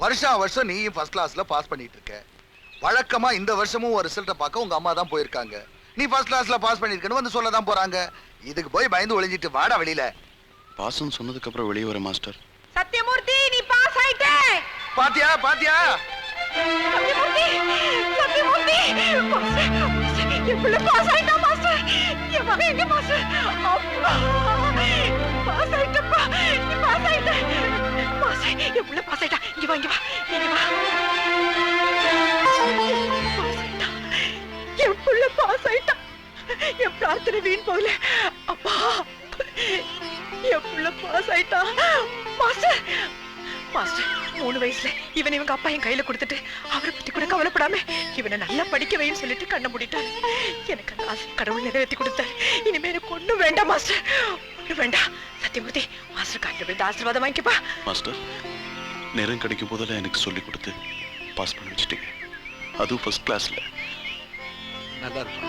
வருஷம் நீயும் ஃபர்ஸ்ட் கிளாஸ்ல பாஸ் பண்ணிட்டு இருக்க. வழக்கமா இந்த வருஷமும் ஒரு ரிசல்ட்டை பார்க்க உங்க அம்மா தான் போயிருக்காங்க. நீ ஃபர்ஸ்ட் கிளாஸ்ல பாஸ் பண்ணிருக்கன்னு வந்து சொல்ல தான் போறாங்க. இதுக்கு போய் பயந்து ஒளிஞ்சிட்டு வாடா வெளியில. பாஸ்ன்னு சொன்னதுக்கு அப்புறம் வெளியே வர மாஸ்டர். சத்யமூர்த்தி, நீ பாஸ் ஆயிட்ட. பாத்தியா பாத்தியா? சத்யமூர்த்தி, சத்யமூர்த்தி, என் பிள்ளை பாஸ் ஆயிட்டா மாஸ்டர். என் மகன் எங்க மாஸ்டர்? அப்பா, பாஸ் ஆயிட்டப்பா, நீ பாஸ் ஆயிட்ட. பாஸ், என் பிள்ளை பாஸ் ஆயிட்டா. இங்க வா, இங்க வா, இங்க வா. பாஸ் ஆயிட்டா. என் பிள்ளை பாஸ் ஆயிட்டா. என் பிரார்த்தனை வீண் போகல. அப்பா, என் பிள்ளை பாஸ் ஆயிட்டா. மாஸ்டர், மாஸ்டர், 3 வயசுல இவன் இவங்க அப்பா என் கையில கொடுத்துட்டு அவரை பத்தி கூட கவலைப்படாம இவனை நல்லா படிக்க வைன்னு சொல்லிட்டு கண்ணை மூடிட்டாரு. எனக்கு அந்த ஆசை கடவுள் நிறைவேற்றி கொடுத்தாரு. இனிமே எனக்கு ஒண்ணும் வேண்டாம் மாஸ்டர், ஒண்ணும் வேண்டாம். சத்யமூர்த்தி, மாஸ்டர் காட்டு விழுந்த ஆசீர்வாதம் வாங்கிக்கப்பா. மாஸ்டர், நேரம் கிடைக்கும் போதெல்லாம் எனக்கு சொல்லி கொடுத்து பாஸ் பண்ணி வச்சுட்டீங்க. அதுவும் ஃபர்ஸ்ட் கிளாஸ்ல. நல்லா இருக்கும்.